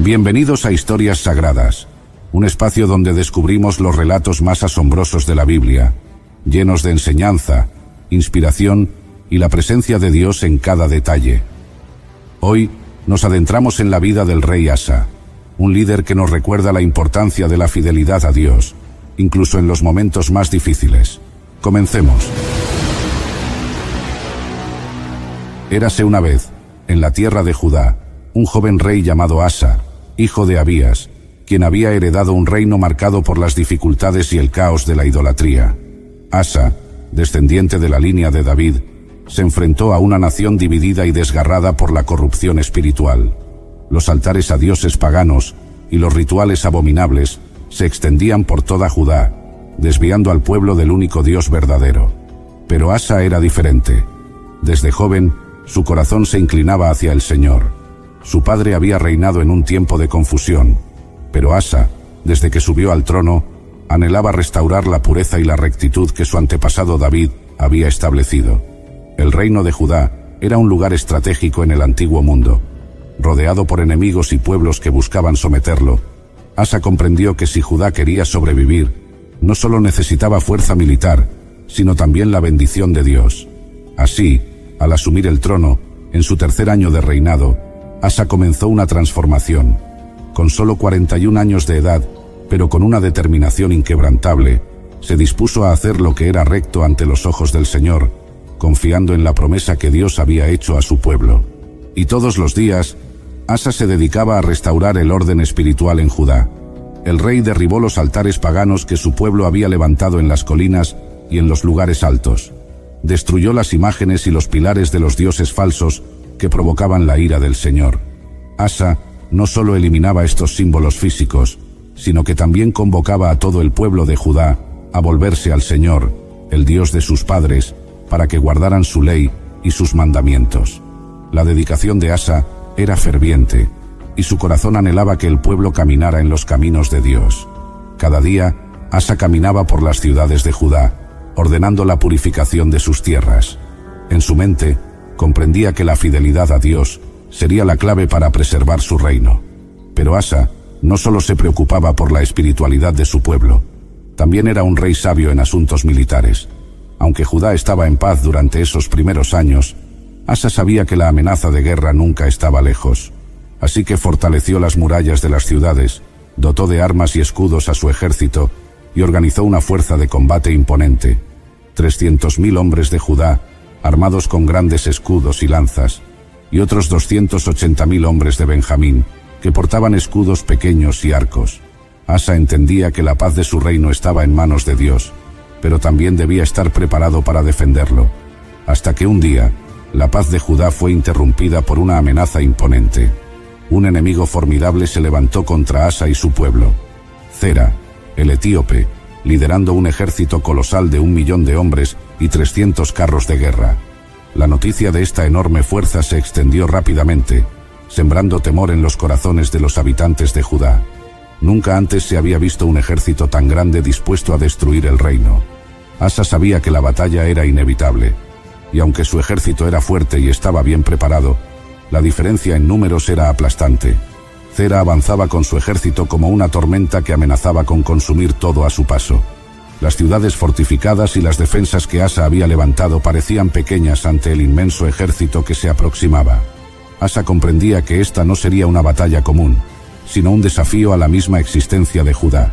Bienvenidos a Historias Sagradas, un espacio donde descubrimos los relatos más asombrosos de la Biblia, llenos de enseñanza, inspiración y la presencia de Dios en cada detalle. Hoy nos adentramos en la vida del rey Asa, un líder que nos recuerda la importancia de la fidelidad a Dios, incluso en los momentos más difíciles. Comencemos. Érase una vez, en la tierra de Judá, un joven rey llamado Asa, hijo de Abías, quien había heredado un reino marcado por las dificultades y el caos de la idolatría. Asa, descendiente de la línea de David, se enfrentó a una nación dividida y desgarrada por la corrupción espiritual. Los altares a dioses paganos y los rituales abominables se extendían por toda Judá, desviando al pueblo del único Dios verdadero. Pero Asa era diferente. Desde joven, su corazón se inclinaba hacia el Señor. Su padre había reinado en un tiempo de confusión, pero Asa, desde que subió al trono, anhelaba restaurar la pureza y la rectitud que su antepasado David había establecido. El reino de Judá era un lugar estratégico en el antiguo mundo. Rodeado por enemigos y pueblos que buscaban someterlo, Asa comprendió que si Judá quería sobrevivir, no solo necesitaba fuerza militar, sino también la bendición de Dios. Así, al asumir el trono, en su tercer año de reinado, Asa comenzó una transformación. Con solo 41 años de edad, pero con una determinación inquebrantable, se dispuso a hacer lo que era recto ante los ojos del Señor, confiando en la promesa que Dios había hecho a su pueblo. Y todos los días, Asa se dedicaba a restaurar el orden espiritual en Judá. El rey derribó los altares paganos que su pueblo había levantado en las colinas y en los lugares altos. Destruyó las imágenes y los pilares de los dioses falsos que provocaban la ira del Señor. Asa no solo eliminaba estos símbolos físicos, sino que también convocaba a todo el pueblo de Judá a volverse al Señor, el Dios de sus padres, para que guardaran su ley y sus mandamientos. La dedicación de Asa era ferviente, y su corazón anhelaba que el pueblo caminara en los caminos de Dios. Cada día, Asa caminaba por las ciudades de Judá, ordenando la purificación de sus tierras. En su mente, comprendía que la fidelidad a Dios sería la clave para preservar su reino. Pero Asa no solo se preocupaba por la espiritualidad de su pueblo, también era un rey sabio en asuntos militares. Aunque Judá estaba en paz durante esos primeros años, Asa sabía que la amenaza de guerra nunca estaba lejos. Así que fortaleció las murallas de las ciudades, dotó de armas y escudos a su ejército y organizó una fuerza de combate imponente. 300.000 hombres de Judá, armados con grandes escudos y lanzas, y otros 280.000 hombres de Benjamín, que portaban escudos pequeños y arcos. Asa entendía que la paz de su reino estaba en manos de Dios, pero también debía estar preparado para defenderlo. Hasta que un día, la paz de Judá fue interrumpida por una amenaza imponente. Un enemigo formidable se levantó contra Asa y su pueblo. Zera, el etíope, liderando un ejército colosal de 1 millón de hombres y 300 carros de guerra. La noticia de esta enorme fuerza se extendió rápidamente, sembrando temor en los corazones de los habitantes de Judá. Nunca antes se había visto un ejército tan grande dispuesto a destruir el reino. Asa sabía que la batalla era inevitable, y aunque su ejército era fuerte y estaba bien preparado, la diferencia en números era aplastante. Zera avanzaba con su ejército como una tormenta que amenazaba con consumir todo a su paso. Las ciudades fortificadas y las defensas que Asa había levantado parecían pequeñas ante el inmenso ejército que se aproximaba. Asa comprendía que esta no sería una batalla común, sino un desafío a la misma existencia de Judá.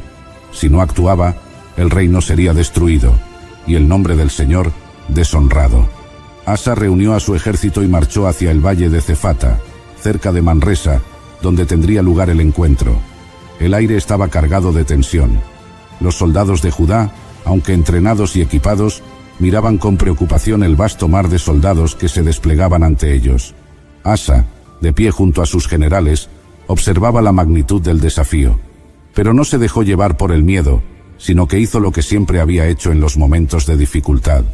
Si no actuaba, el reino sería destruido, y el nombre del Señor deshonrado. Asa reunió a su ejército y marchó hacia el valle de Cefata, cerca de Manresa, donde tendría lugar el encuentro. El aire estaba cargado de tensión. Los soldados de Judá, aunque entrenados y equipados, miraban con preocupación el vasto mar de soldados que se desplegaban ante ellos. Asa, de pie junto a sus generales, observaba la magnitud del desafío. Pero no se dejó llevar por el miedo, sino que hizo lo que siempre había hecho en los momentos de dificultad.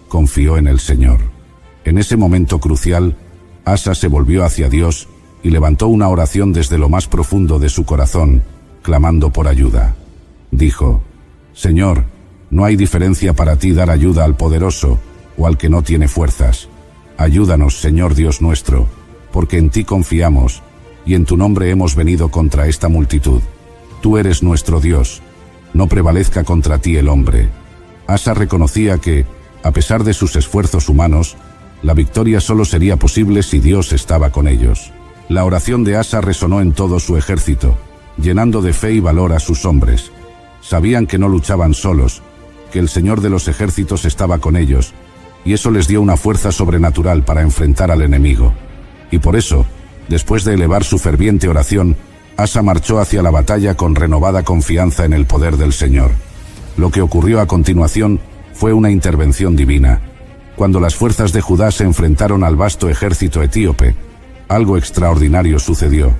Confió en el Señor. En ese momento crucial, Asa se volvió hacia Dios y levantó una oración desde lo más profundo de su corazón, clamando por ayuda. Dijo: Señor, no hay diferencia para ti dar ayuda al poderoso o al que no tiene fuerzas. Ayúdanos, Señor Dios nuestro, porque en ti confiamos, y en tu nombre hemos venido contra esta multitud. Tú eres nuestro Dios. No prevalezca contra ti el hombre. Asa reconocía que, a pesar de sus esfuerzos humanos, la victoria solo sería posible si Dios estaba con ellos. La oración de Asa resonó en todo su ejército, llenando de fe y valor a sus hombres. Sabían que no luchaban solos, que el Señor de los ejércitos estaba con ellos, y eso les dio una fuerza sobrenatural para enfrentar al enemigo. Y por eso, después de elevar su ferviente oración, Asa marchó hacia la batalla con renovada confianza en el poder del Señor. Lo que ocurrió a continuación fue una intervención divina. Cuando las fuerzas de Judá se enfrentaron al vasto ejército etíope, algo extraordinario sucedió.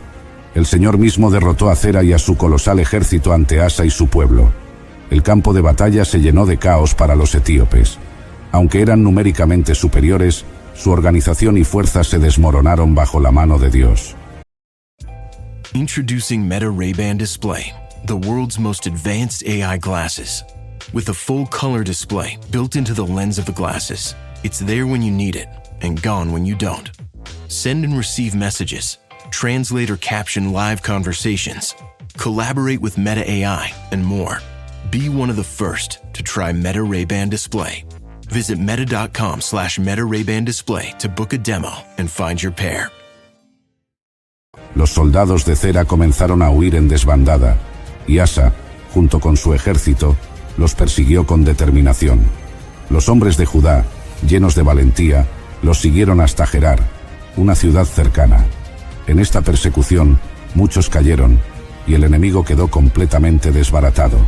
El Señor mismo derrotó a Zera y a su colosal ejército ante Asa y su pueblo. El campo de batalla se llenó de caos para los etíopes. Aunque eran numéricamente superiores, su organización y fuerzas se desmoronaron bajo la mano de Dios. Introducing Meta Ray-Ban Display, the world's most advanced AI glasses. With a full color display built into the lens of the glasses, it's there when you need it and gone when you don't. Send and receive messages, translate or caption live conversations, collaborate with Meta AI, and more. Be one of the first to try Meta Ray-Ban Display. Visit meta.com/Meta Ray-Ban Display to book a demo and find your pair. Los soldados de Zera comenzaron a huir en desbandada, y Asa, junto con su ejército, los persiguió con determinación. Los hombres de Judá, llenos de valentía, los siguieron hasta Gerar, una ciudad cercana. En esta persecución, muchos cayeron, y el enemigo quedó completamente desbaratado.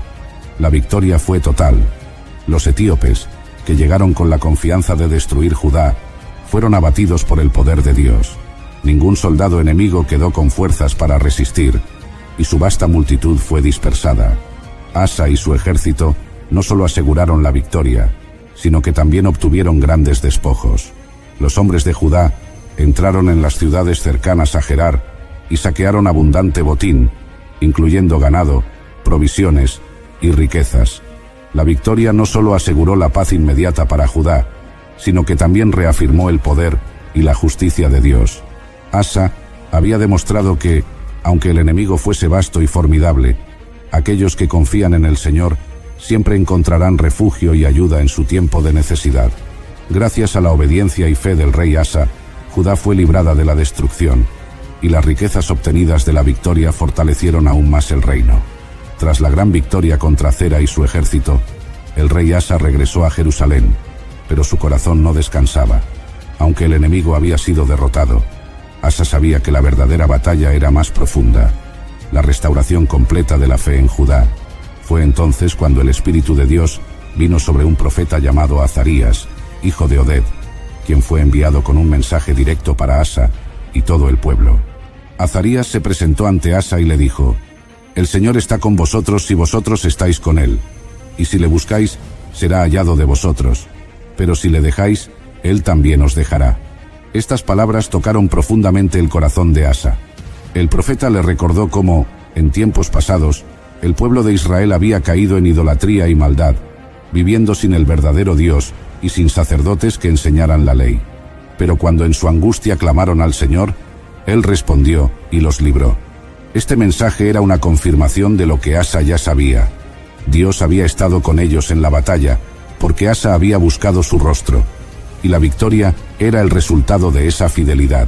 La victoria fue total. Los etíopes, que llegaron con la confianza de destruir Judá, fueron abatidos por el poder de Dios. Ningún soldado enemigo quedó con fuerzas para resistir, y su vasta multitud fue dispersada. Asa y su ejército no solo aseguraron la victoria, sino que también obtuvieron grandes despojos. Los hombres de Judá entraron en las ciudades cercanas a Gerar y saquearon abundante botín, incluyendo ganado, provisiones y riquezas. La victoria no solo aseguró la paz inmediata para Judá, sino que también reafirmó el poder y la justicia de Dios. Asa había demostrado que, aunque el enemigo fuese vasto y formidable, aquellos que confían en el Señor siempre encontrarán refugio y ayuda en su tiempo de necesidad. Gracias a la obediencia y fe del rey Asa, Judá fue librada de la destrucción, y las riquezas obtenidas de la victoria fortalecieron aún más el reino. Tras la gran victoria contra Zera y su ejército, el rey Asa regresó a Jerusalén, pero su corazón no descansaba. Aunque el enemigo había sido derrotado, Asa sabía que la verdadera batalla era más profunda, la restauración completa de la fe en Judá. Fue entonces cuando el Espíritu de Dios vino sobre un profeta llamado Azarías, hijo de Oded, quien fue enviado con un mensaje directo para Asa y todo el pueblo. Azarías se presentó ante Asa y le dijo: «El Señor está con vosotros si vosotros estáis con él, y si le buscáis, será hallado de vosotros, pero si le dejáis, él también os dejará». Estas palabras tocaron profundamente el corazón de Asa. El profeta le recordó cómo, en tiempos pasados, el pueblo de Israel había caído en idolatría y maldad, viviendo sin el verdadero Dios y sin sacerdotes que enseñaran la ley. Pero cuando en su angustia clamaron al Señor, Él respondió y los libró. Este mensaje era una confirmación de lo que Asa ya sabía. Dios había estado con ellos en la batalla, porque Asa había buscado su rostro, y la victoria era el resultado de esa fidelidad.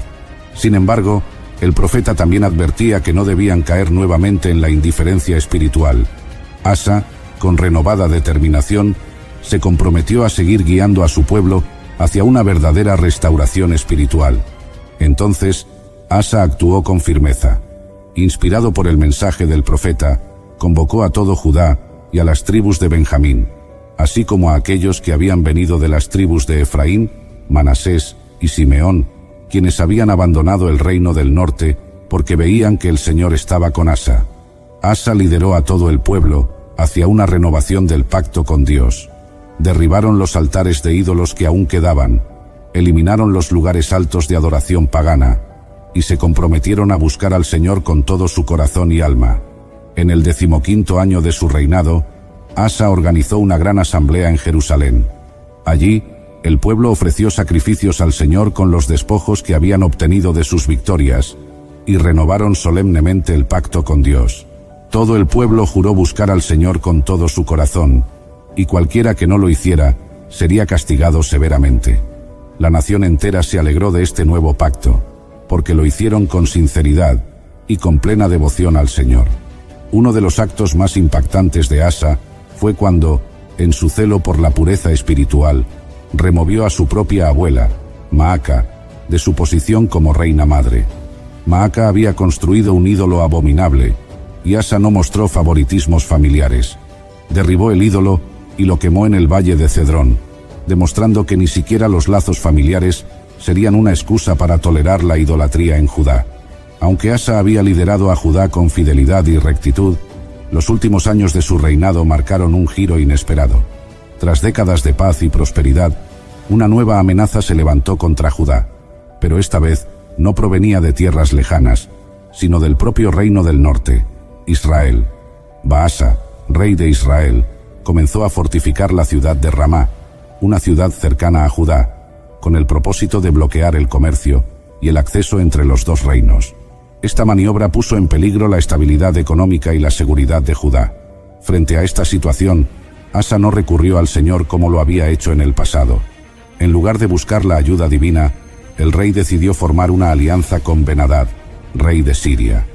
Sin embargo, el profeta también advertía que no debían caer nuevamente en la indiferencia espiritual. Asa, con renovada determinación, se comprometió a seguir guiando a su pueblo hacia una verdadera restauración espiritual. Entonces, Asa actuó con firmeza. Inspirado por el mensaje del profeta, convocó a todo Judá y a las tribus de Benjamín, así como a aquellos que habían venido de las tribus de Efraín, Manasés y Simeón, quienes habían abandonado el reino del norte porque veían que el Señor estaba con Asa. Asa lideró a todo el pueblo hacia una renovación del pacto con Dios. Derribaron los altares de ídolos que aún quedaban, eliminaron los lugares altos de adoración pagana, y se comprometieron a buscar al Señor con todo su corazón y alma. En el 15º año de su reinado, Asa organizó una gran asamblea en Jerusalén. Allí, el pueblo ofreció sacrificios al Señor con los despojos que habían obtenido de sus victorias, y renovaron solemnemente el pacto con Dios. Todo el pueblo juró buscar al Señor con todo su corazón, y cualquiera que no lo hiciera sería castigado severamente. La nación entera se alegró de este nuevo pacto, porque lo hicieron con sinceridad y con plena devoción al Señor. Uno de los actos más impactantes de Asa fue cuando, en su celo por la pureza espiritual, removió a su propia abuela, Maaca, de su posición como reina madre. Maaca había construido un ídolo abominable, y Asa no mostró favoritismos familiares. Derribó el ídolo y lo quemó en el valle de Cedrón, demostrando que ni siquiera los lazos familiares serían una excusa para tolerar la idolatría en Judá. Aunque Asa había liderado a Judá con fidelidad y rectitud, los últimos años de su reinado marcaron un giro inesperado. Tras décadas de paz y prosperidad, una nueva amenaza se levantó contra Judá, pero esta vez no provenía de tierras lejanas, sino del propio reino del norte, Israel. Baasa, rey de Israel, comenzó a fortificar la ciudad de Ramá, una ciudad cercana a Judá, con el propósito de bloquear el comercio y el acceso entre los dos reinos. Esta maniobra puso en peligro la estabilidad económica y la seguridad de Judá. Frente a esta situación, Asa no recurrió al Señor como lo había hecho en el pasado. En lugar de buscar la ayuda divina, el rey decidió formar una alianza con Ben-Hadad, rey de Siria.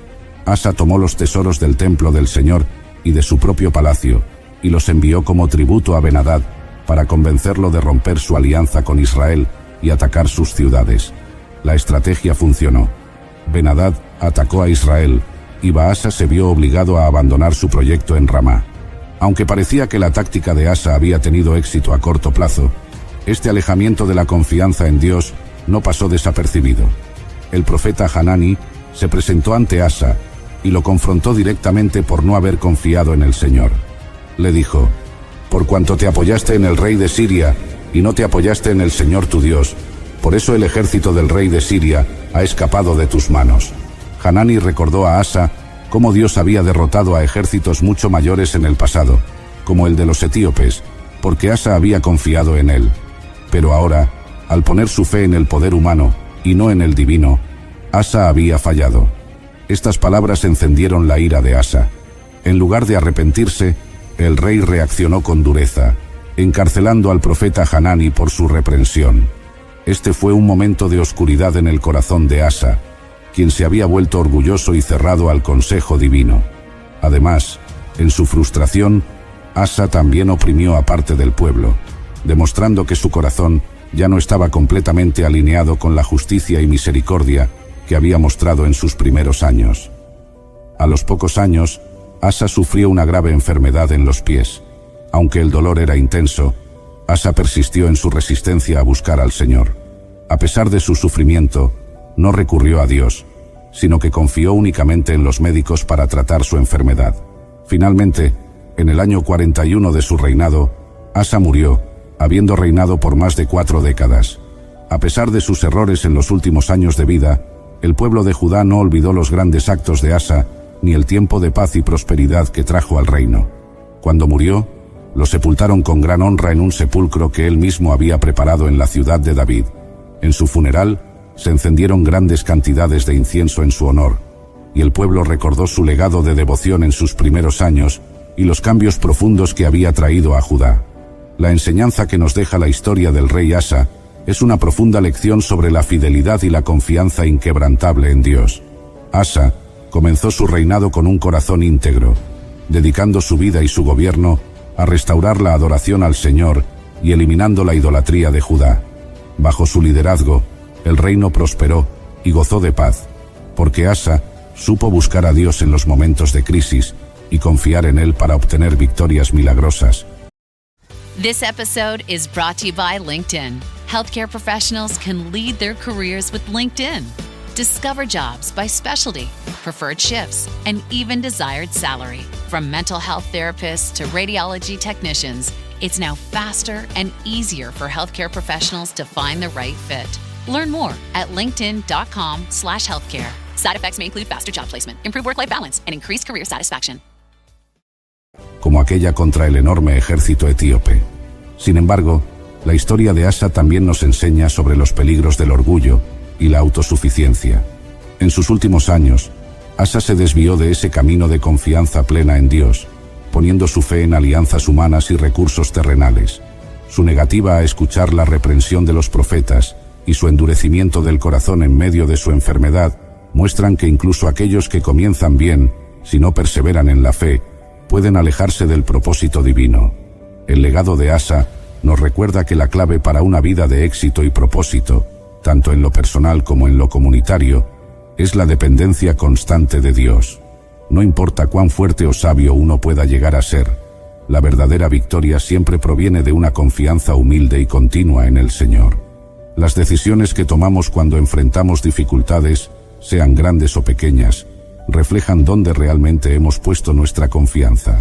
Asa tomó los tesoros del templo del Señor y de su propio palacio, y los envió como tributo a Ben-Hadad para convencerlo de romper su alianza con Israel y atacar sus ciudades. La estrategia funcionó. Ben-Hadad atacó a Israel y Baasa se vio obligado a abandonar su proyecto en Ramá. Aunque parecía que la táctica de Asa había tenido éxito a corto plazo, este alejamiento de la confianza en Dios no pasó desapercibido. El profeta Hanani se presentó ante Asa y lo confrontó directamente por no haber confiado en el Señor. Le dijo: «Por cuanto te apoyaste en el rey de Siria y no te apoyaste en el Señor tu Dios, por eso el ejército del rey de Siria ha escapado de tus manos». Hanani recordó a Asa cómo Dios había derrotado a ejércitos mucho mayores en el pasado, como el de los etíopes, porque Asa había confiado en él. Pero ahora, al poner su fe en el poder humano y no en el divino, Asa había fallado. Estas palabras encendieron la ira de Asa. En lugar de arrepentirse, el rey reaccionó con dureza, encarcelando al profeta Hanani por su reprensión. Este fue un momento de oscuridad en el corazón de Asa, quien se había vuelto orgulloso y cerrado al consejo divino. Además, en su frustración, Asa también oprimió a parte del pueblo, demostrando que su corazón ya no estaba completamente alineado con la justicia y misericordia que había mostrado en sus primeros años. A los pocos años, Asa sufrió una grave enfermedad en los pies. Aunque el dolor era intenso, Asa persistió en su resistencia a buscar al Señor. A pesar de su sufrimiento, no recurrió a Dios, sino que confió únicamente en los médicos para tratar su enfermedad. Finalmente, en el año 41 de su reinado, Asa murió, habiendo reinado por más de 4 décadas. A pesar de sus errores en los últimos años de vida, el pueblo de Judá no olvidó los grandes actos de Asa, ni el tiempo de paz y prosperidad que trajo al reino. Cuando murió, lo sepultaron con gran honra en un sepulcro que él mismo había preparado en la ciudad de David. En su funeral, se encendieron grandes cantidades de incienso en su honor, y el pueblo recordó su legado de devoción en sus primeros años y los cambios profundos que había traído a Judá. La enseñanza que nos deja la historia del rey Asa es una profunda lección sobre la fidelidad y la confianza inquebrantable en Dios. Asa comenzó su reinado con un corazón íntegro, dedicando su vida y su gobierno a restaurar la adoración al Señor y eliminando la idolatría de Judá. Bajo su liderazgo, el reino prosperó y gozó de paz, porque Asa supo buscar a Dios en los momentos de crisis y confiar en Él para obtener victorias milagrosas. This episode is brought to you by LinkedIn. Healthcare professionals can lead their careers with LinkedIn. Discover jobs by specialty, preferred shifts, and even desired salary. From mental health therapists to radiology technicians, it's now faster and easier for healthcare professionals to find the right fit. Learn more at linkedin.com/healthcare. Side effects may include faster job placement, improved work-life balance, and increased career satisfaction. Como aquella contra el enorme ejército etíope. Sin embargo, la historia de Asa también nos enseña sobre los peligros del orgullo y la autosuficiencia. En sus últimos años, Asa se desvió de ese camino de confianza plena en Dios, poniendo su fe en alianzas humanas y recursos terrenales. Su negativa a escuchar la reprensión de los profetas y su endurecimiento del corazón en medio de su enfermedad muestran que incluso aquellos que comienzan bien, si no perseveran en la fe, pueden alejarse del propósito divino. El legado de Asa nos recuerda que la clave para una vida de éxito y propósito, tanto en lo personal como en lo comunitario, es la dependencia constante de Dios. No importa cuán fuerte o sabio uno pueda llegar a ser, la verdadera victoria siempre proviene de una confianza humilde y continua en el Señor. Las decisiones que tomamos cuando enfrentamos dificultades, sean grandes o pequeñas, reflejan dónde realmente hemos puesto nuestra confianza.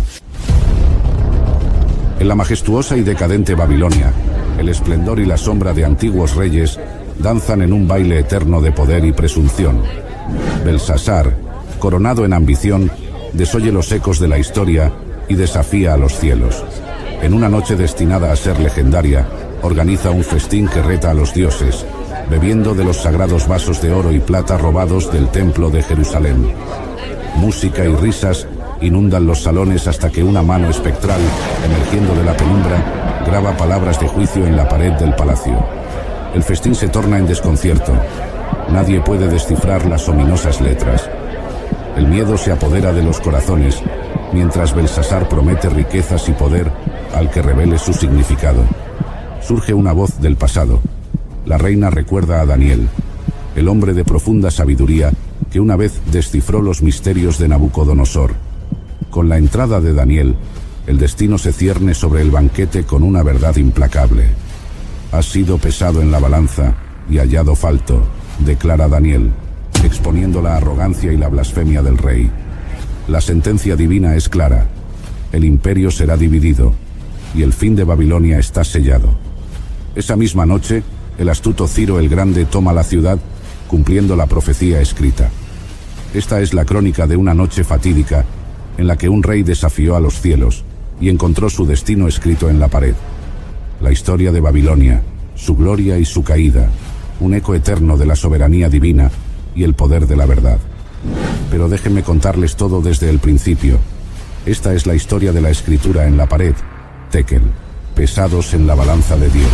En la majestuosa y decadente Babilonia, el esplendor y la sombra de antiguos reyes danzan en un baile eterno de poder y presunción. Belsasar, coronado en ambición, desoye los ecos de la historia y desafía a los cielos. En una noche destinada a ser legendaria, organiza un festín que reta a los dioses, bebiendo de los sagrados vasos de oro y plata robados del templo de Jerusalén. Música y risas inundan los salones hasta que una mano espectral, emergiendo de la penumbra, graba palabras de juicio en la pared del palacio. El festín se torna en desconcierto. Nadie puede descifrar las ominosas letras. El miedo se apodera de los corazones, mientras Belsasar promete riquezas y poder al que revele su significado. Surge una voz del pasado. La reina recuerda a Daniel, el hombre de profunda sabiduría que una vez descifró los misterios de Nabucodonosor. Con la entrada de Daniel, el destino se cierne sobre el banquete con una verdad implacable. Has sido pesado en la balanza y hallado falto, declara Daniel, exponiendo la arrogancia y la blasfemia del rey. La sentencia divina es clara. El imperio será dividido y el fin de Babilonia está sellado. Esa misma noche, el astuto Ciro el Grande toma la ciudad, cumpliendo la profecía escrita. Esta es la crónica de una noche fatídica en la que un rey desafió a los cielos y encontró su destino escrito en la pared. La historia de Babilonia, su gloria y su caída, un eco eterno de la soberanía divina y el poder de la verdad. Pero déjenme contarles todo desde el principio. Esta es la historia de la escritura en la pared, Tekel, pesados en la balanza de Dios.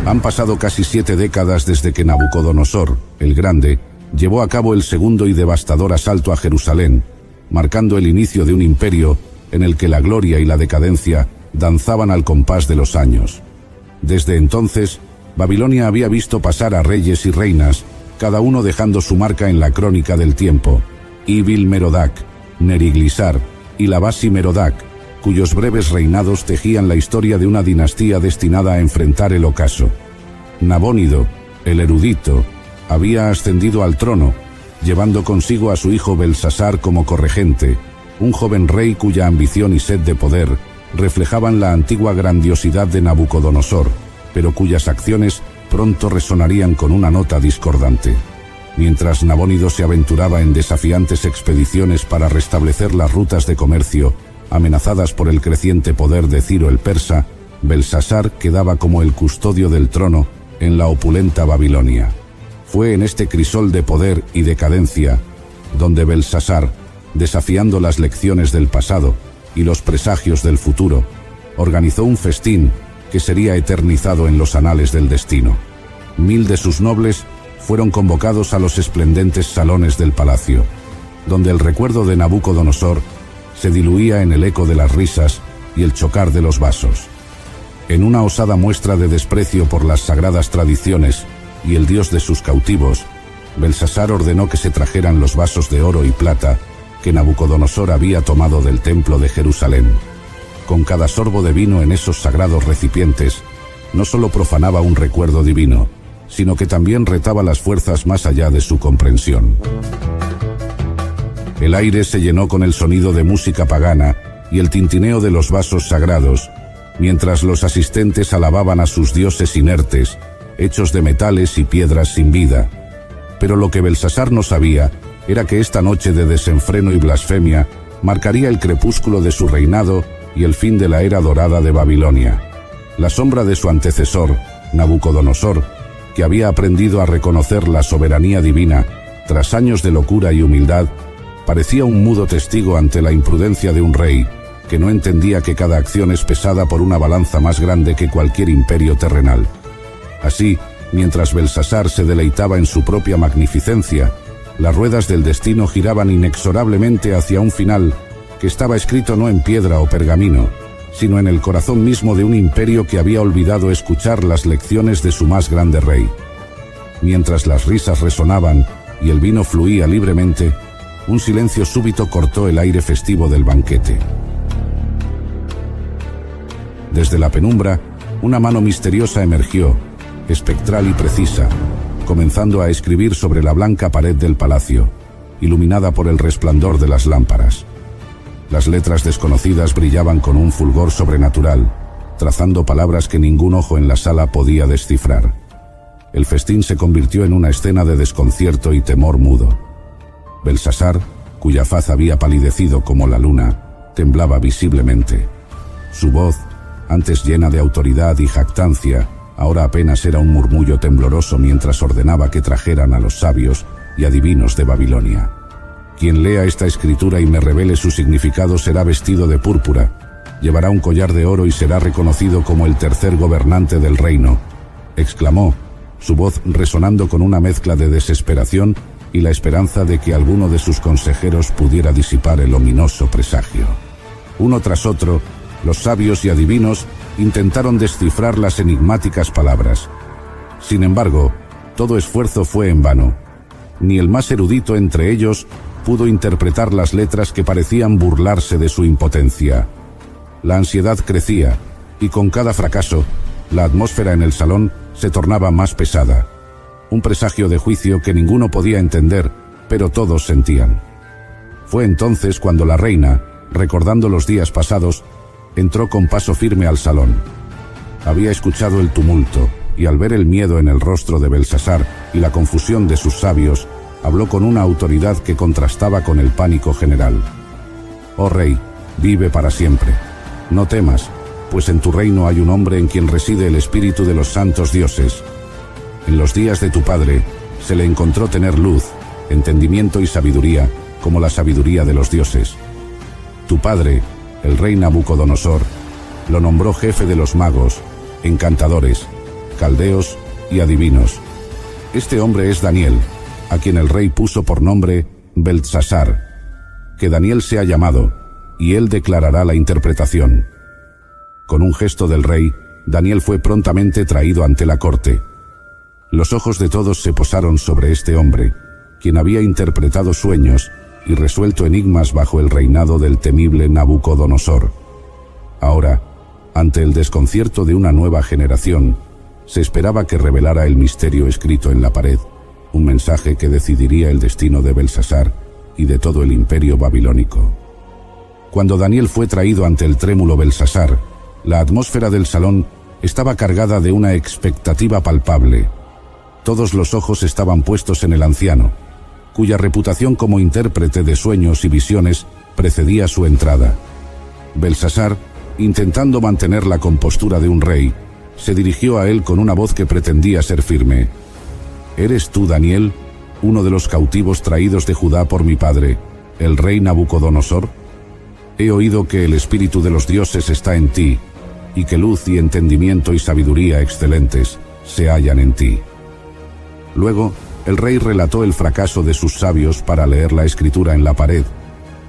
Han pasado casi 7 décadas desde que Nabucodonosor, el Grande, llevó a cabo el segundo y devastador asalto a Jerusalén, marcando el inicio de un imperio en el que la gloria y la decadencia danzaban al compás de los años. Desde entonces, Babilonia había visto pasar a reyes y reinas, cada uno dejando su marca en la crónica del tiempo. Evil-Merodach, Neriglisar y Labasi-Merodach, cuyos breves reinados tejían la historia de una dinastía destinada a enfrentar el ocaso. Nabónido, el erudito, había ascendido al trono, llevando consigo a su hijo Belsasar como corregente, un joven rey cuya ambición y sed de poder reflejaban la antigua grandiosidad de Nabucodonosor, pero cuyas acciones pronto resonarían con una nota discordante. Mientras Nabónido se aventuraba en desafiantes expediciones para restablecer las rutas de comercio amenazadas por el creciente poder de Ciro el persa, Belsasar quedaba como el custodio del trono en la opulenta Babilonia. Fue en este crisol de poder y decadencia donde Belsasar, desafiando las lecciones del pasado y los presagios del futuro, organizó un festín que sería eternizado en los anales del destino. 1000 de sus nobles fueron convocados a los esplendentes salones del palacio, donde el recuerdo de Nabucodonosor se diluía en el eco de las risas y el chocar de los vasos. En una osada muestra de desprecio por las sagradas tradiciones y el dios de sus cautivos, Belsasar ordenó que se trajeran los vasos de oro y plata que Nabucodonosor había tomado del templo de Jerusalén. Con cada sorbo de vino en esos sagrados recipientes, no solo profanaba un recuerdo divino, sino que también retaba las fuerzas más allá de su comprensión. El aire se llenó con el sonido de música pagana y el tintineo de los vasos sagrados, mientras los asistentes alababan a sus dioses inertes, hechos de metales y piedras sin vida. Pero lo que Belsasar no sabía era que esta noche de desenfreno y blasfemia marcaría el crepúsculo de su reinado y el fin de la era dorada de Babilonia. La sombra de su antecesor, Nabucodonosor, que había aprendido a reconocer la soberanía divina tras años de locura y humildad, parecía un mudo testigo ante la imprudencia de un rey que no entendía que cada acción es pesada por una balanza más grande que cualquier imperio terrenal. Así, mientras Belsasar se deleitaba en su propia magnificencia, las ruedas del destino giraban inexorablemente hacia un final que estaba escrito no en piedra o pergamino, sino en el corazón mismo de un imperio que había olvidado escuchar las lecciones de su más grande rey. Mientras las risas resonaban y el vino fluía libremente, un silencio súbito cortó el aire festivo del banquete. Desde la penumbra, una mano misteriosa emergió, espectral y precisa, comenzando a escribir sobre la blanca pared del palacio, iluminada por el resplandor de las lámparas. Las letras desconocidas brillaban con un fulgor sobrenatural, trazando palabras que ningún ojo en la sala podía descifrar. El festín se convirtió en una escena de desconcierto y temor mudo. Belsasar, cuya faz había palidecido como la luna, temblaba visiblemente. Su voz, antes llena de autoridad y jactancia, ahora apenas era un murmullo tembloroso mientras ordenaba que trajeran a los sabios y adivinos de Babilonia. Quien lea esta escritura y me revele su significado será vestido de púrpura, llevará un collar de oro y será reconocido como el tercer gobernante del reino, exclamó, su voz resonando con una mezcla de desesperación y la esperanza de que alguno de sus consejeros pudiera disipar el ominoso presagio. Uno tras otro, los sabios y adivinos intentaron descifrar las enigmáticas palabras. Sin embargo, todo esfuerzo fue en vano. Ni el más erudito entre ellos pudo interpretar las letras que parecían burlarse de su impotencia. La ansiedad crecía, y con cada fracaso, la atmósfera en el salón se tornaba más pesada. Un presagio de juicio que ninguno podía entender, pero todos sentían. Fue entonces cuando la reina, recordando los días pasados, entró con paso firme al salón. Había escuchado el tumulto, y al ver el miedo en el rostro de Belsasar y la confusión de sus sabios, habló con una autoridad que contrastaba con el pánico general. «Oh rey, vive para siempre. No temas, pues en tu reino hay un hombre en quien reside el espíritu de los santos dioses. En los días de tu padre se le encontró tener luz, entendimiento y sabiduría, como la sabiduría de los dioses. Tu padre, el rey Nabucodonosor, lo nombró jefe de los magos, encantadores, caldeos y adivinos. Este hombre es Daniel, a quien el rey puso por nombre Beltsasar. Que Daniel sea llamado, y él declarará la interpretación». Con un gesto del rey, Daniel fue prontamente traído ante la corte. Los ojos de todos se posaron sobre este hombre, quien había interpretado sueños y resuelto enigmas bajo el reinado del temible Nabucodonosor. Ahora, ante el desconcierto de una nueva generación, se esperaba que revelara el misterio escrito en la pared, un mensaje que decidiría el destino de Belsasar y de todo el imperio babilónico. Cuando Daniel fue traído ante el trémulo Belsasar, la atmósfera del salón estaba cargada de una expectativa palpable. Todos los ojos estaban puestos en el anciano, cuya reputación como intérprete de sueños y visiones precedía su entrada. Belsasar, intentando mantener la compostura de un rey, se dirigió a él con una voz que pretendía ser firme. «¿Eres tú, Daniel, uno de los cautivos traídos de Judá por mi padre, el rey Nabucodonosor? He oído que el espíritu de los dioses está en ti, y que luz y entendimiento y sabiduría excelentes se hallan en ti». Luego, el rey relató el fracaso de sus sabios para leer la escritura en la pared,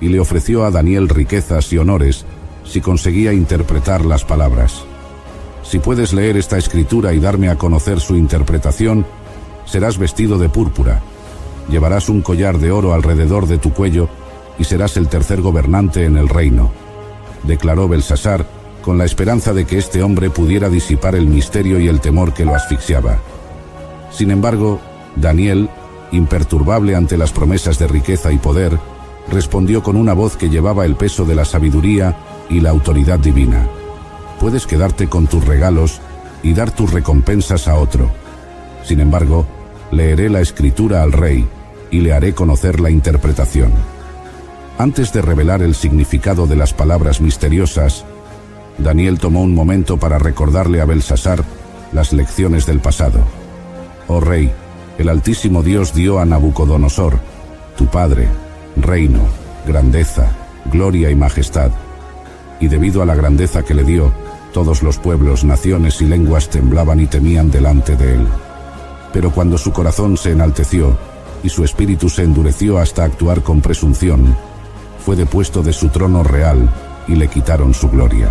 y le ofreció a Daniel riquezas y honores si conseguía interpretar las palabras. «Si puedes leer esta escritura y darme a conocer su interpretación, serás vestido de púrpura, llevarás un collar de oro alrededor de tu cuello y serás el tercer gobernante en el reino», declaró Belsasar, con la esperanza de que este hombre pudiera disipar el misterio y el temor que lo asfixiaba. Sin embargo, Daniel, imperturbable ante las promesas de riqueza y poder, respondió con una voz que llevaba el peso de la sabiduría y la autoridad divina. «Puedes quedarte con tus regalos y dar tus recompensas a otro. Sin embargo, leeré la escritura al rey y le haré conocer la interpretación». Antes de revelar el significado de las palabras misteriosas, Daniel tomó un momento para recordarle a Belsasar las lecciones del pasado. Oh rey, el Altísimo Dios dio a Nabucodonosor, tu padre, reino, grandeza, gloria y majestad. Y debido a la grandeza que le dio, todos los pueblos, naciones y lenguas temblaban y temían delante de él. Pero cuando su corazón se enalteció y su espíritu se endureció hasta actuar con presunción, fue depuesto de su trono real y le quitaron su gloria.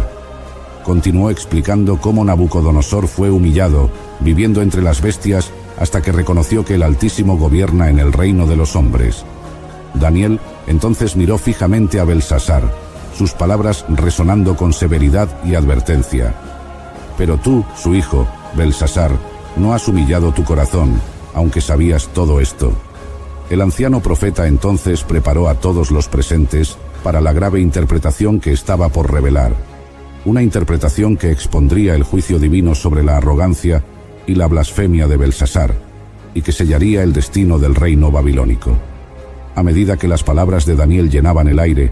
Continuó explicando cómo Nabucodonosor fue humillado, viviendo entre las bestias, hasta que reconoció que el Altísimo gobierna en el reino de los hombres. Daniel entonces miró fijamente a Belsasar, sus palabras resonando con severidad y advertencia. Pero tú, su hijo, Belsasar, no has humillado tu corazón, aunque sabías todo esto. El anciano profeta entonces preparó a todos los presentes para la grave interpretación que estaba por revelar. Una interpretación que expondría el juicio divino sobre la arrogancia y la blasfemia de Belsasar, y que sellaría el destino del reino babilónico. A medida que las palabras de Daniel llenaban el aire,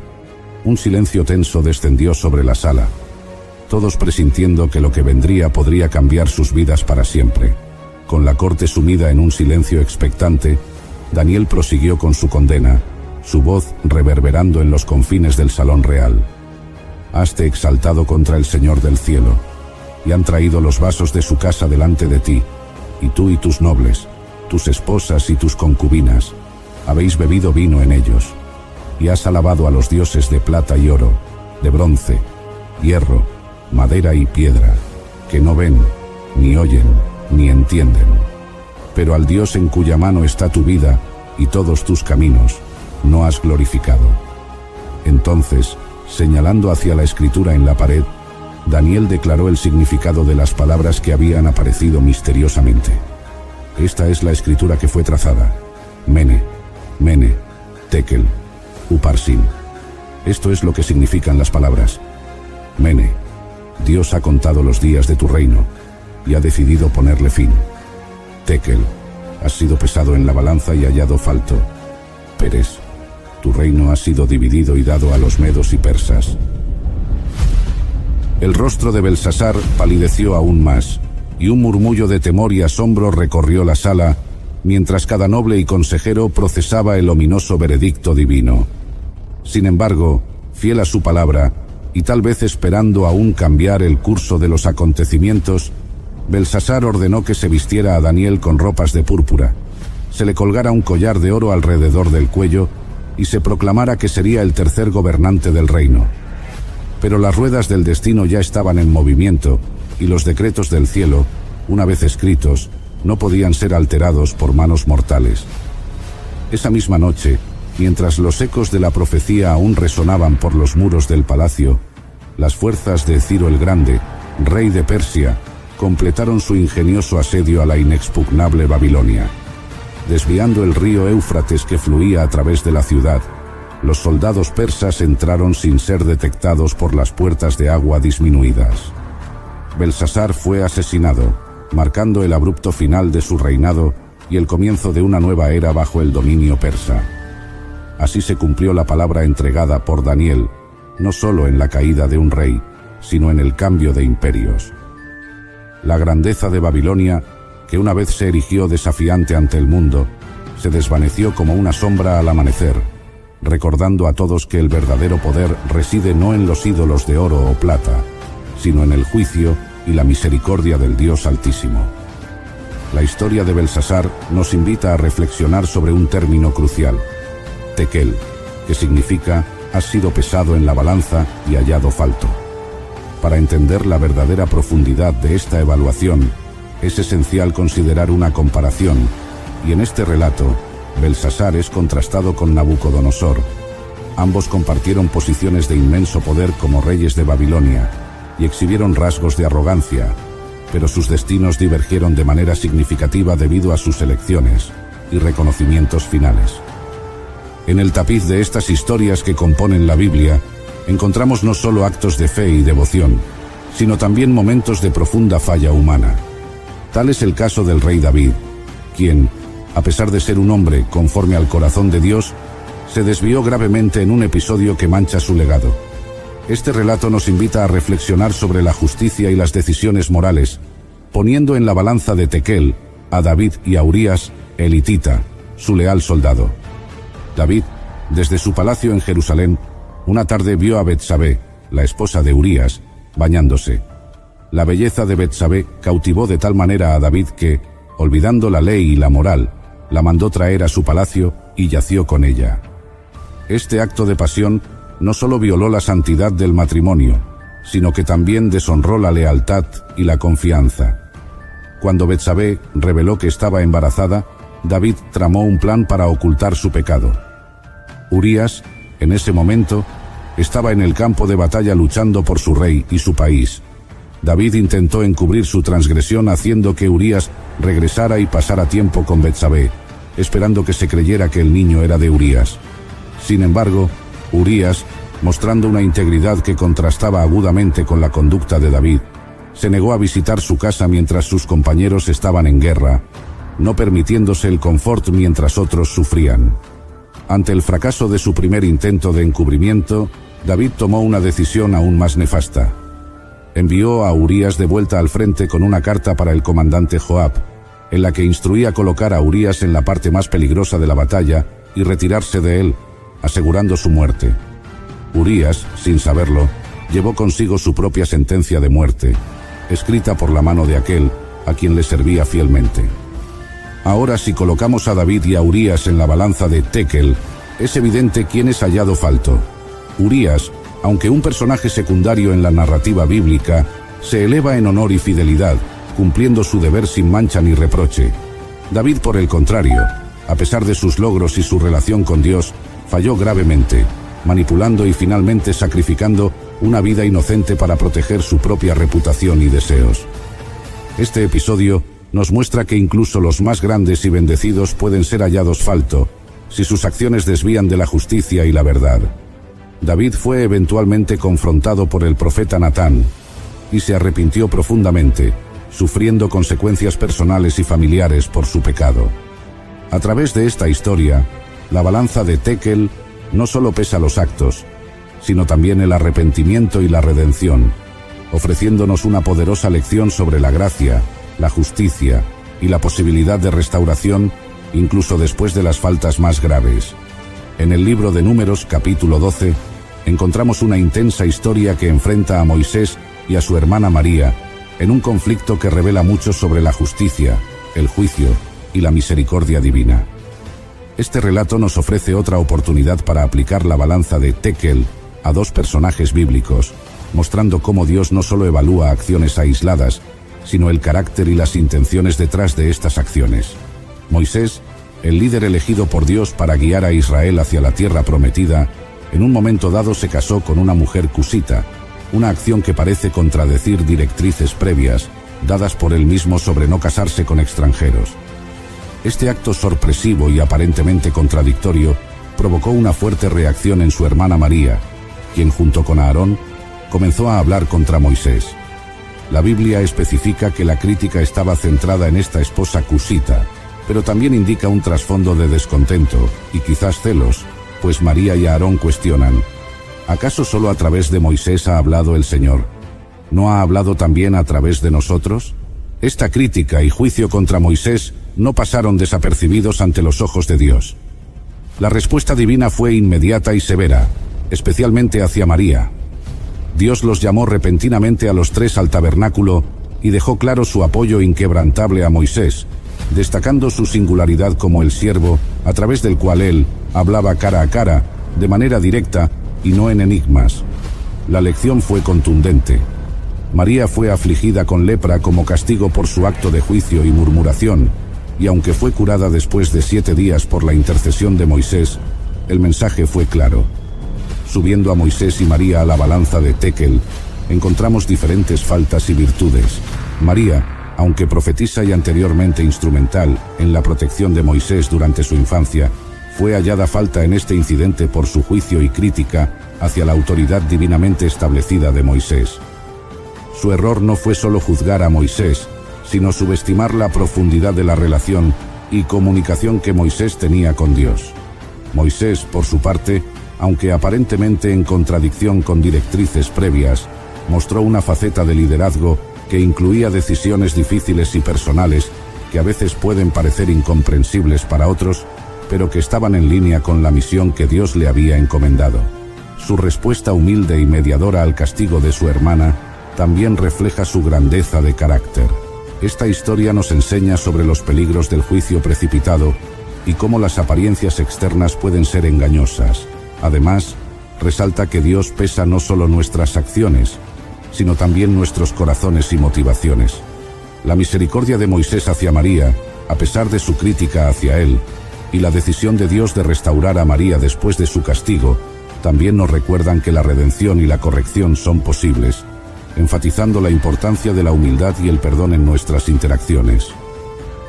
un silencio tenso descendió sobre la sala, todos presintiendo que lo que vendría podría cambiar sus vidas para siempre. Con la corte sumida en un silencio expectante, Daniel prosiguió con su condena, su voz reverberando en los confines del salón real. Haste exaltado contra el Señor del cielo, y han traído los vasos de su casa delante de ti, y tú y tus nobles, tus esposas y tus concubinas, habéis bebido vino en ellos, y has alabado a los dioses de plata y oro, de bronce, hierro, madera y piedra, que no ven, ni oyen, ni entienden. Pero al Dios en cuya mano está tu vida y todos tus caminos, no has glorificado. Entonces, señalando hacia la escritura en la pared, Daniel declaró el significado de las palabras que habían aparecido misteriosamente. Esta es la escritura que fue trazada: Mene, Mene, Tekel, Uparsin. Esto es lo que significan las palabras. Mene, Dios ha contado los días de tu reino y ha decidido ponerle fin. Tekel, has sido pesado en la balanza y hallado falto. Peres, tu reino ha sido dividido y dado a los medos y persas. El rostro de Belsasar palideció aún más, y un murmullo de temor y asombro recorrió la sala, mientras cada noble y consejero procesaba el ominoso veredicto divino. Sin embargo, fiel a su palabra, y tal vez esperando aún cambiar el curso de los acontecimientos, Belsasar ordenó que se vistiera a Daniel con ropas de púrpura, se le colgara un collar de oro alrededor del cuello y se proclamara que sería el tercer gobernante del reino. Pero las ruedas del destino ya estaban en movimiento, y los decretos del cielo, una vez escritos, no podían ser alterados por manos mortales. Esa misma noche, mientras los ecos de la profecía aún resonaban por los muros del palacio, las fuerzas de Ciro el Grande, rey de Persia, completaron su ingenioso asedio a la inexpugnable Babilonia. Desviando el río Éufrates que fluía a través de la ciudad, los soldados persas entraron sin ser detectados por las puertas de agua disminuidas. Belsasar fue asesinado, marcando el abrupto final de su reinado y el comienzo de una nueva era bajo el dominio persa. Así se cumplió la palabra entregada por Daniel, no solo en la caída de un rey, sino en el cambio de imperios. La grandeza de Babilonia, que una vez se erigió desafiante ante el mundo, se desvaneció como una sombra al amanecer, recordando a todos que el verdadero poder reside no en los ídolos de oro o plata, sino en el juicio y la misericordia del Dios Altísimo. La historia de Belsasar nos invita a reflexionar sobre un término crucial: Tekel, que significa has sido pesado en la balanza y hallado falto. Para entender la verdadera profundidad de esta evaluación, es esencial considerar una comparación, y en este relato, Belsasar es contrastado con Nabucodonosor. Ambos compartieron posiciones de inmenso poder como reyes de Babilonia, y exhibieron rasgos de arrogancia, pero sus destinos divergieron de manera significativa debido a sus elecciones y reconocimientos finales. En el tapiz de estas historias que componen la Biblia, encontramos no solo actos de fe y devoción, sino también momentos de profunda falla humana. Tal es el caso del rey David, quien, a pesar de ser un hombre conforme al corazón de Dios, se desvió gravemente en un episodio que mancha su legado. Este relato nos invita a reflexionar sobre la justicia y las decisiones morales, poniendo en la balanza de Tekel a David y a Urías, el hitita, su leal soldado. David, desde su palacio en Jerusalén, una tarde vio a Betsabé, la esposa de Urías, bañándose. La belleza de Betsabé cautivó de tal manera a David que, olvidando la ley y la moral, la mandó traer a su palacio y yació con ella. Este acto de pasión no solo violó la santidad del matrimonio, sino que también deshonró la lealtad y la confianza. Cuando Betsabé reveló que estaba embarazada, David tramó un plan para ocultar su pecado. Urías, en ese momento, estaba en el campo de batalla luchando por su rey y su país. David intentó encubrir su transgresión haciendo que Urías regresara y pasara tiempo con Betsabé, esperando que se creyera que el niño era de Urías. Sin embargo, Urías, mostrando una integridad que contrastaba agudamente con la conducta de David, se negó a visitar su casa mientras sus compañeros estaban en guerra, no permitiéndose el confort mientras otros sufrían. Ante el fracaso de su primer intento de encubrimiento, David tomó una decisión aún más nefasta. Envió a Urías de vuelta al frente con una carta para el comandante Joab, en la que instruía colocar a Urías en la parte más peligrosa de la batalla y retirarse de él, asegurando su muerte. Urías, sin saberlo, llevó consigo su propia sentencia de muerte, escrita por la mano de aquel a quien le servía fielmente. Ahora, si colocamos a David y a Urías en la balanza de Tekel, es evidente quién es hallado falto. Urías, aunque un personaje secundario en la narrativa bíblica, se eleva en honor y fidelidad, cumpliendo su deber sin mancha ni reproche. David, por el contrario, a pesar de sus logros y su relación con Dios, falló gravemente, manipulando y finalmente sacrificando una vida inocente para proteger su propia reputación y deseos. Este episodio nos muestra que incluso los más grandes y bendecidos pueden ser hallados falto, si sus acciones desvían de la justicia y la verdad. David fue eventualmente confrontado por el profeta Natán, y se arrepintió profundamente, sufriendo consecuencias personales y familiares por su pecado. A través de esta historia, la balanza de Tekel no solo pesa los actos, sino también el arrepentimiento y la redención, ofreciéndonos una poderosa lección sobre la gracia, la justicia y la posibilidad de restauración, incluso después de las faltas más graves. En el libro de Números, capítulo 12, encontramos una intensa historia que enfrenta a Moisés y a su hermana María, en un conflicto que revela mucho sobre la justicia, el juicio y la misericordia divina. Este relato nos ofrece otra oportunidad para aplicar la balanza de Tekel a dos personajes bíblicos, mostrando cómo Dios no solo evalúa acciones aisladas, sino el carácter y las intenciones detrás de estas acciones. Moisés, el líder elegido por Dios para guiar a Israel hacia la tierra prometida, en un momento dado se casó con una mujer cusita, una acción que parece contradecir directrices previas, dadas por él mismo sobre no casarse con extranjeros. Este acto sorpresivo y aparentemente contradictorio provocó una fuerte reacción en su hermana María, quien junto con Aarón comenzó a hablar contra Moisés. La Biblia especifica que la crítica estaba centrada en esta esposa cusita, pero también indica un trasfondo de descontento y quizás celos, pues María y Aarón cuestionan: ¿acaso solo a través de Moisés ha hablado el Señor? ¿No ha hablado también a través de nosotros? Esta crítica y juicio contra Moisés no pasaron desapercibidos ante los ojos de Dios. La respuesta divina fue inmediata y severa, especialmente hacia María. Dios los llamó repentinamente a los tres al tabernáculo y dejó claro su apoyo inquebrantable a Moisés, destacando su singularidad como el siervo a través del cual él hablaba cara a cara, de manera directa y no en enigmas. La lección fue contundente. María fue afligida con lepra como castigo por su acto de juicio y murmuración, y aunque fue curada después de 7 días por la intercesión de Moisés, el mensaje fue claro. Subiendo a Moisés y María a la balanza de Tekel, encontramos diferentes faltas y virtudes. María, aunque profetisa y anteriormente instrumental en la protección de Moisés durante su infancia, fue hallada falta en este incidente por su juicio y crítica hacia la autoridad divinamente establecida de Moisés. Su error no fue solo juzgar a Moisés, sino subestimar la profundidad de la relación y comunicación que Moisés tenía con Dios. Moisés, por su parte, aunque aparentemente en contradicción con directrices previas, mostró una faceta de liderazgo que incluía decisiones difíciles y personales que a veces pueden parecer incomprensibles para otros, pero que estaban en línea con la misión que Dios le había encomendado. Su respuesta humilde y mediadora al castigo de su hermana también refleja su grandeza de carácter. Esta historia nos enseña sobre los peligros del juicio precipitado y cómo las apariencias externas pueden ser engañosas. Además, resalta que Dios pesa no solo nuestras acciones, sino también nuestros corazones y motivaciones. La misericordia de Moisés hacia María, a pesar de su crítica hacia él, y la decisión de Dios de restaurar a María después de su castigo, también nos recuerdan que la redención y la corrección son posibles, enfatizando la importancia de la humildad y el perdón en nuestras interacciones.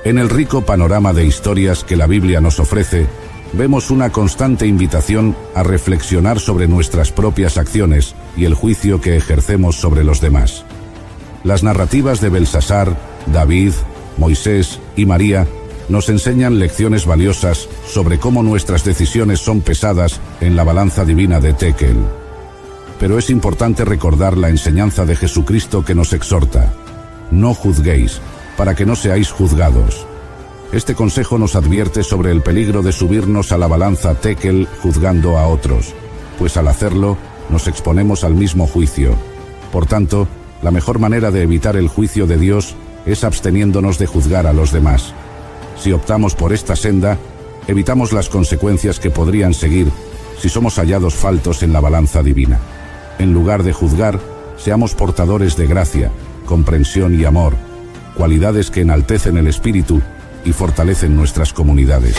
En el rico panorama de historias que la Biblia nos ofrece, vemos una constante invitación a reflexionar sobre nuestras propias acciones y el juicio que ejercemos sobre los demás. Las narrativas de Belsasar, David, Moisés y María nos enseñan lecciones valiosas sobre cómo nuestras decisiones son pesadas en la balanza divina de Tekel. Pero es importante recordar la enseñanza de Jesucristo que nos exhorta: no juzguéis, para que no seáis juzgados. Este consejo nos advierte sobre el peligro de subirnos a la balanza Tekel juzgando a otros, pues al hacerlo nos exponemos al mismo juicio. Por tanto, la mejor manera de evitar el juicio de Dios es absteniéndonos de juzgar a los demás. Si optamos por esta senda, evitamos las consecuencias que podrían seguir si somos hallados faltos en la balanza divina. En lugar de juzgar, seamos portadores de gracia, comprensión y amor, cualidades que enaltecen el espíritu y fortalecen nuestras comunidades.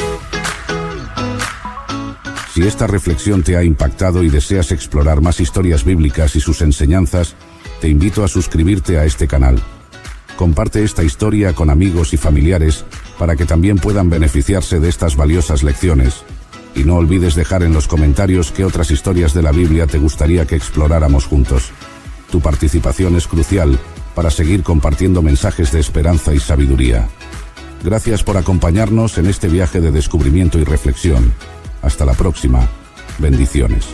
Si esta reflexión te ha impactado y deseas explorar más historias bíblicas y sus enseñanzas, te invito a suscribirte a este canal. Comparte esta historia con amigos y familiares para que también puedan beneficiarse de estas valiosas lecciones. Y no olvides dejar en los comentarios qué otras historias de la Biblia te gustaría que exploráramos juntos. Tu participación es crucial para seguir compartiendo mensajes de esperanza y sabiduría. Gracias por acompañarnos en este viaje de descubrimiento y reflexión. Hasta la próxima. Bendiciones.